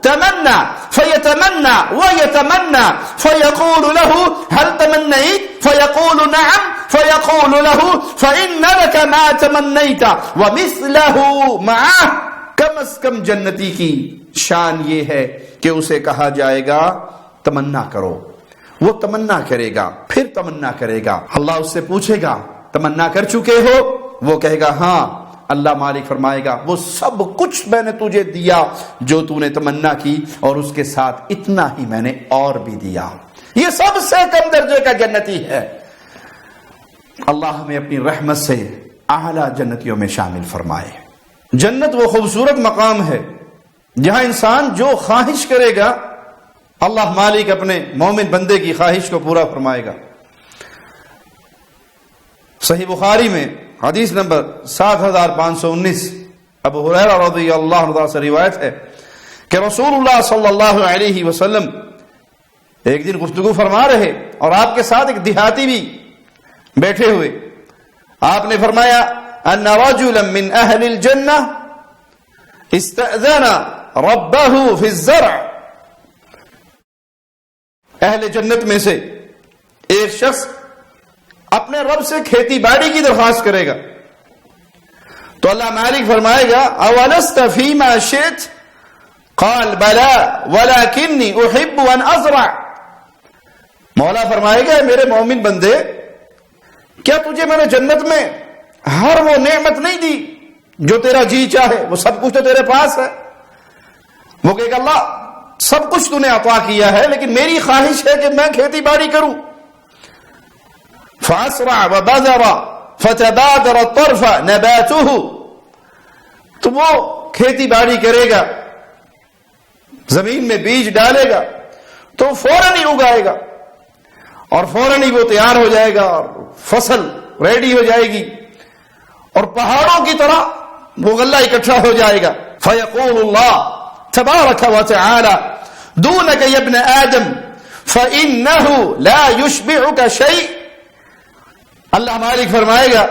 تمنى فيتمنى ويتمنى فيقول له هل تمنيت فيقول نعم فيقول له فإن لك ما تمنيت ومثله معه. کم از کم جنتی کی شان یہ ہے کہ اسے کہا جائے گا تمنا کرو, وہ تمنا کرے گا, پھر تمنا کرے گا. اللہ اس سے پوچھے گا تمنا کر چکے ہو؟ وہ کہے گا ہاں. اللہ مالک فرمائے گا وہ سب کچھ میں نے تجھے دیا جو تو نے تمنا کی, اور اس کے ساتھ اتنا ہی میں نے اور بھی دیا. یہ سب سے کم درجے کا جنتی ہے. اللہ ہمیں اپنی رحمت سے اعلیٰ جنتیوں میں شامل فرمائے. جنت وہ خوبصورت مقام ہے جہاں انسان جو خواہش کرے گا اللہ مالک اپنے مومن بندے کی خواہش کو پورا فرمائے گا. صحیح بخاری میں حدیث نمبر 7519 ابو ہریرہ رضی اللہ عنہ سے روایت ہے کہ رسول اللہ صلی اللہ علیہ وسلم ایک دن گفتگو فرما رہے اور آپ کے ساتھ ایک دیہاتی بھی بیٹھے ہوئے. آپ نے فرمایا ان رجلا من اہل الجنہ استأذن ربہ فی الزرع. اہل جنت میں سے ایک شخص اپنے رب سے کھیتی باڑی کی درخواست کرے گا تو اللہ مالک فرمائے گا اولست فیما شئت قال بلا ولکنی احب ان ازرع. مولا فرمائے گا میرے مومن بندے کیا تجھے میں نے جنت میں ہر وہ نعمت نہیں دی جو تیرا جی چاہے؟ وہ سب کچھ تو تیرے پاس ہے. وہ کہے گا اللہ سب کچھ تو نے عطا کیا ہے لیکن میری خواہش ہے کہ میں کھیتی باڑی کروں. فاسرع وبذر فتبادر الطرف نباته. تو وہ کھیتی باڑی کرے گا، زمین میں بیج ڈالے گا تو فوراً ہی اگائے گا اور فوراً ہی وہ تیار ہو جائے گا اور فصل ریڈی ہو جائے گی اور پہاڑوں کی طرح وہ غلہ اکٹھا ہو جائے گا. فیقول اللہ تبارک و تعالی دونک یا ابن آدم فإنه لا يشبعك شيء. اللہ مالک فرمائے گا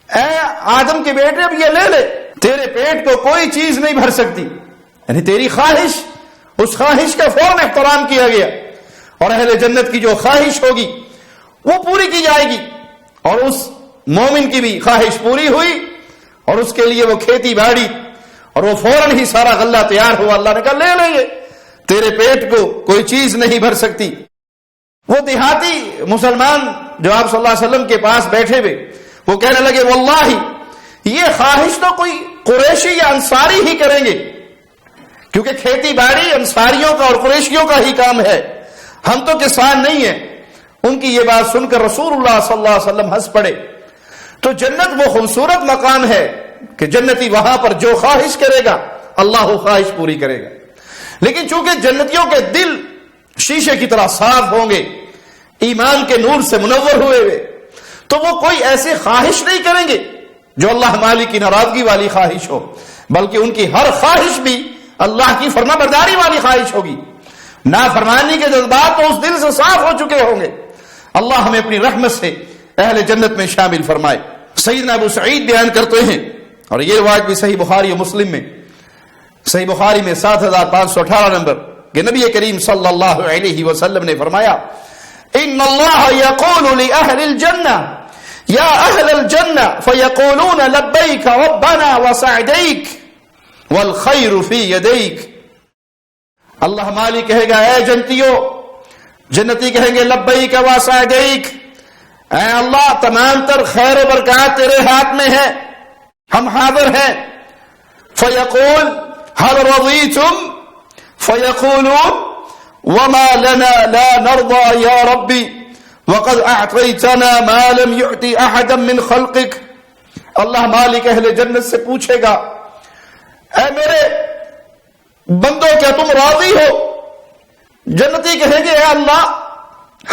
اے آدم کے بیٹے اب یہ لے لے، تیرے پیٹ کو کوئی چیز نہیں بھر سکتی. یعنی تیری خواہش، اس خواہش کا فوراً احترام کیا گیا اور اہل جنت کی جو خواہش ہوگی وہ پوری کی جائے گی اور اس مومن کی بھی خواہش پوری ہوئی اور اس کے لیے وہ کھیتی باڑی اور وہ فوراً ہی سارا غلہ تیار ہوا. اللہ نے کہا لے لیں گے، تیرے پیٹ کو کوئی چیز نہیں بھر سکتی. وہ دیہاتی مسلمان جو آپ صلی اللہ علیہ وسلم کے پاس بیٹھے ہوئے وہ کہنے لگے واللہ یہ خواہش تو کوئی قریشی یا انصاری ہی کریں گے، کیونکہ کھیتی باڑی انصاریوں کا اور قریشیوں کا ہی کام ہے، ہم تو کسان نہیں ہیں. ان کی یہ بات سن کر رسول اللہ صلی اللہ علیہ وسلم ہنس پڑے. تو جنت وہ خوبصورت مقام ہے کہ جنتی وہاں پر جو خواہش کرے گا اللہ وہ خواہش پوری کرے گا. لیکن چونکہ جنتیوں کے دل شیشے کی طرح صاف ہوں گے، ایمان کے نور سے منور ہوئے ہوئے، تو وہ کوئی ایسی خواہش نہیں کریں گے جو اللہ مالک کی ناراضگی والی خواہش ہو، بلکہ ان کی ہر خواہش بھی اللہ کی فرما برداری والی خواہش ہوگی. نافرمانی کے جذبات تو اس دل سے صاف ہو چکے ہوں گے. اللہ ہمیں اپنی رحمت سے اہل جنت میں شامل فرمائے. سیدنا ابو سعید بیان کرتے ہیں اور یہ روایت بھی صحیح بخاری و مسلم میں، صحیح بخاری میں 7518 نمبر کہ نبی کریم صلی اللہ علیہ وسلم نے فرمایا ان اللہ یقول لأہل الجنہ یا اہل الجنہ فیقولون لبیک ربنا وسعدیک والخیر فی یدیک. اللہ مالک کہے گا اے جنتیو، جنتی کہیں گے لبیک وسعدیک، اے اللہ تمام تر خیر و برکات تیرے ہاتھ میں ہے، ہم حاضر ہیں. فیقول هل رضیتم فیقولون وما لنا لا نرضى یا ربی وقد اعطیتنا ما لم يعطي احدا من خلقك. اللہ مالک اہل جنت سے پوچھے گا اے میرے بندو کیا تم راضی ہو؟ جنتی کہیں گے اے اللہ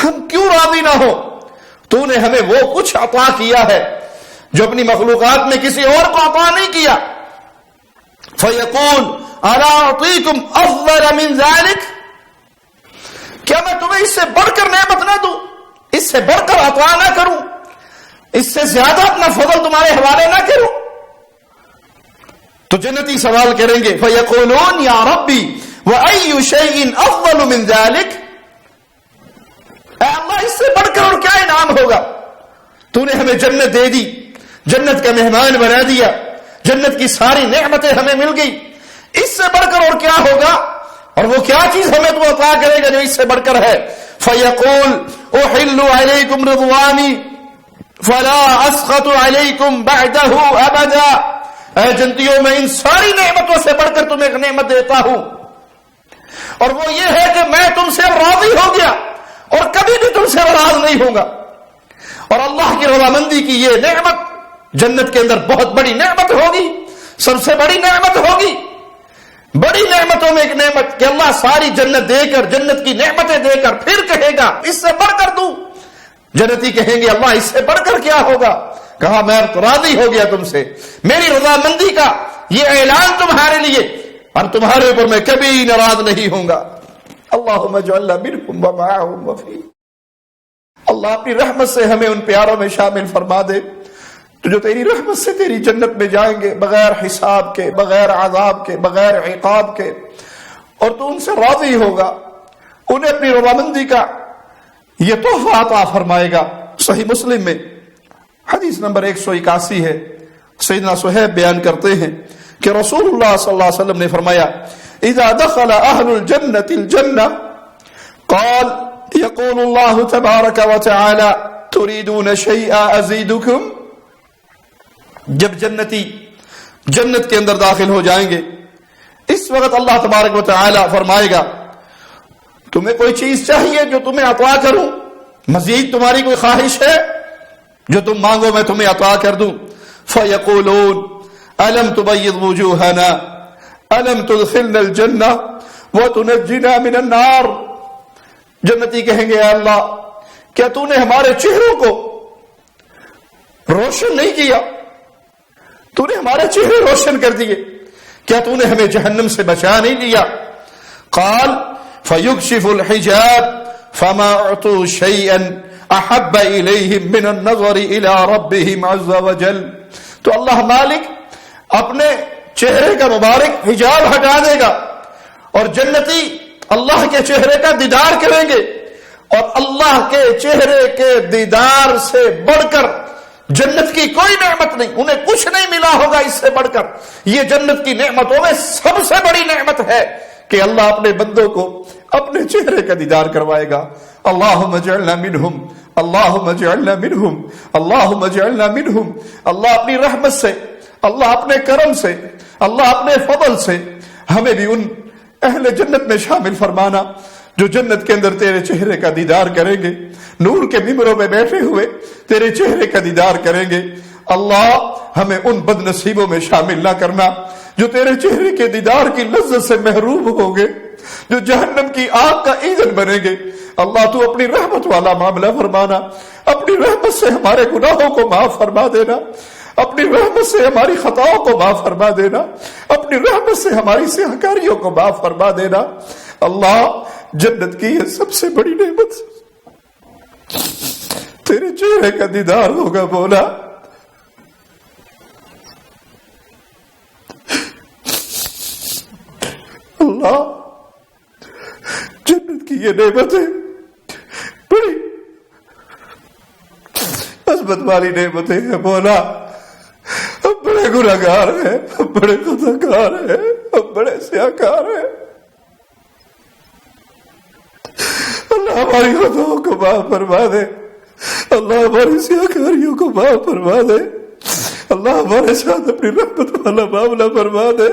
ہم کیوں راضی نہ ہو، تو نے ہمیں وہ کچھ عطا کیا ہے جو اپنی مخلوقات میں کسی اور کو عطا نہیں کیا. فیقول الا اعطیکم افضل من ذلك، کیا میں تمہیں اس سے بڑھ کر نعمت نہ دوں، اس سے بڑھ کر عطا نہ کروں، اس سے زیادہ اپنا فضل تمہارے حوالے نہ کروں؟ تو جنتی سوال کریں گے فیقولون یا ربی وَأَيُّ شَيْءٍ أَفْضَلُ مِنْ ذَلِكَ، اے اللہ اس سے بڑھ کر اور کیا انعام ہوگا؟ تو نے ہمیں جنت دے دی، جنت کا مہمان بنا دیا، جنت کی ساری نعمتیں ہمیں مل گئی، اس سے بڑھ کر اور کیا ہوگا؟ اور وہ کیا چیز ہمیں تو عطا کرے گا جو اس سے بڑھ کر ہے؟ فَيَقُولُ أُحِلُّ عَلَيْكُمْ رِضْوَانِي فَلَا أَسْخَطُ عَلَيْكُمْ بَعْدَهُ أَبَدًا. اے جنتیوں میں ان ساری نعمتوں سے بڑھ کر تمہیں ایک نعمت دیتا ہوں اور وہ یہ ہے کہ میں تم سے راضی ہو گیا اور کبھی بھی تم سے ناراض نہیں ہوں گا. اور اللہ کی رضامندی کی یہ نعمت جنت کے اندر بہت بڑی نعمت ہوگی، سب سے بڑی نعمت ہوگی. بڑی نعمتوں میں ایک نعمت کہ اللہ ساری جنت دے کر، جنت کی نعمتیں دے کر پھر کہے گا اس سے بڑھ کر دوں. جنتی کہیں گے اللہ اس سے بڑھ کر کیا ہوگا؟ کہا میں راضی ہو گیا تم سے، میری رضامندی کا یہ اعلان تمہارے لیے اور تمہارے اوپر میں کبھی ناراض نہیں ہوں گا. اللہم اجعلنا منہم ومعہم وفی. اللہ اپنی رحمت سے ہمیں ان پیاروں میں شامل فرما دے تو جو تیری رحمت سے تیری جنت میں جائیں گے بغیر حساب کے، بغیر عذاب کے، بغیر عقاب کے، اور تو ان سے راضی ہوگا، انہیں اپنی رضامندی کا یہ تحفہ عطا فرمائے گا. صحیح مسلم میں حدیث نمبر 181 ہے. سیدنا صہیب بیان کرتے ہیں کہ رسول اللہ صلی اللہ علیہ وسلم نے فرمایا اذا دخل اہل الجنة الجنة قال يقول الله تبارك وتعالى تريدون شيئا ازيدكم. جب جنتی جنت کے اندر داخل ہو جائیں گے اس وقت اللہ تبارک و تعالی فرمائے گا تمہیں کوئی چیز چاہیے جو تمہیں عطا کروں؟ مزید تمہاری کوئی خواہش ہے جو تم مانگو میں تمہیں عطا کر دوں؟ فیقولون ألم تبيض وجوهنا ألم تدخلنا الجنة وتنجنا من النار. جنتی کہیں گے اے اللہ کیا تو نے ہمارے چہروں کو روشن نہیں کیا, تو نے ہمارے چہرے روشن کر دیے, کیا تو نے ہمیں جہنم سے بچا نہیں لیا. قال فيكشف الحجاب فما اعطوا شيئا احب اليهم من النظر الى ربهم عز وجل. تو اللہ مالک اپنے چہرے کا مبارک حجاب ہٹا دے گا اور جنتی اللہ کے چہرے کا دیدار کریں گے, اور اللہ کے چہرے کے دیدار سے بڑھ کر جنت کی کوئی نعمت نہیں, انہیں کچھ نہیں ملا ہوگا اس سے بڑھ کر. یہ جنت کی نعمتوں میں سب سے بڑی نعمت ہے کہ اللہ اپنے بندوں کو اپنے چہرے کا دیدار کروائے گا. اللہم اجعلنا منہم, اللہم اجعلنا منہم, اللہم اجعلنا منہم. اللہ اپنی رحمت سے, اللہ اپنے کرم سے, اللہ اپنے فضل سے ہمیں بھی ان اہل جنت میں شامل فرمانا جو جنت کے اندر تیرے چہرے کا دیدار کریں گے, نور کے ممبروں میں بیٹھے ہوئے تیرے چہرے کا دیدار کریں گے. اللہ ہمیں ان بد نصیبوں میں شامل نہ کرنا جو تیرے چہرے کے دیدار کی لذت سے محروم ہوں گے, جو جہنم کی آگ کا ایندھن بنیں گے. اللہ تو اپنی رحمت والا معاملہ فرمانا, اپنی رحمت سے ہمارے گناہوں کو معاف فرما دینا, اپنی رحمت سے ہماری خطاؤں کو معاف فرما دینا, اپنی رحمت سے ہماری سیاہکاریوں کو معاف فرما دینا. اللہ جنت کی یہ سب سے بڑی نعمت تیرے چہرے کا دیدار ہوگا. بولا اللہ جنت کی یہ نعمتیں بڑی عظمت والی نعمتیں ہیں. بولا ہم بڑے گناہگار ہیں, ہم بڑے خطاکار ہیں, ہم بڑے سیاہکار ہیں. اللہ ہماری خطاؤں کو معاف فرما دے, اللہ ہماری سیاہکاریوں کو معاف فرما دے, اللہ ہمارے ساتھ اپنی رحمت والا معاملہ فرما دے.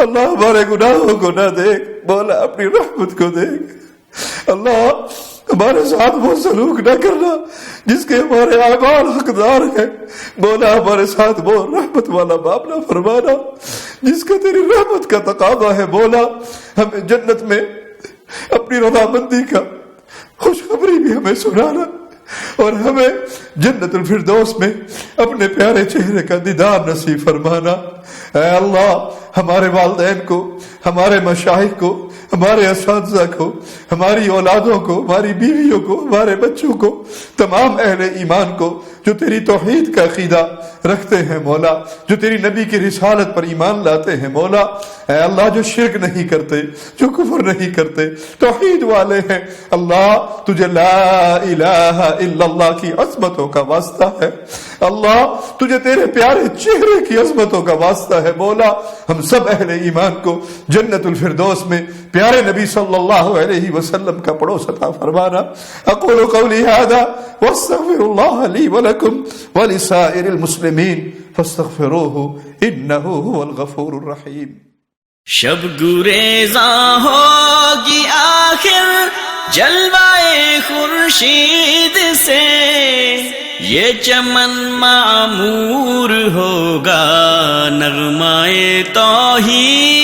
اللہ ہمارے گناہوں کو نہ دیکھ, بولا اپنی رحمت کو دیکھ. اللہ ہمارے ساتھ وہ سلوک نہ کرنا جس کے ہمارے اعمال حقدار ہیں. بولا ہمارے ساتھ وہ رحمت والا معاملہ فرمانا جس کا تیری رحمت کا تقاضا ہے. بولا ہمیں جنت میں اپنی رضامندی کا خوشخبری بھی ہمیں سنانا, اور ہمیں جنت الفردوس میں اپنے پیارے چہرے کا دیدار نصیب فرمانا. اے اللہ ہمارے والدین کو, ہمارے مشائخ کو, ہمارے اساتذہ کو, ہماری اولادوں کو, ہماری بیویوں کو, ہمارے بچوں کو, تمام اہل ایمان کو جو تیری توحید کا عقیدہ رکھتے ہیں مولا, جو تیری نبی کی رسالت پر ایمان لاتے ہیں مولا, اے اللہ جو شرک نہیں کرتے, جو کفر نہیں کرتے, توحید والے ہیں. اللہ تجھے لا الہ الا اللہ کی عظمتوں کا واسطہ ہے. اللہ تجھے تیرے پیارے چہرے کی عظمتوں کا واسطہ ہے. مولا ہم سب اہل ایمان کو جنت الفردوس میں پیارے نبی صلی اللہ علیہ وسلم کا پڑوس عطا فرمانا. اقول قولی هذا واستغفر الله لي ولكم ولسائر المسلمين فاستغفروه انه هو الغفور الرحيم. شب گریزاں ہوگی آخر جلوائے خورشید سے, یہ چمن معمور ہوگا نغمائے توحید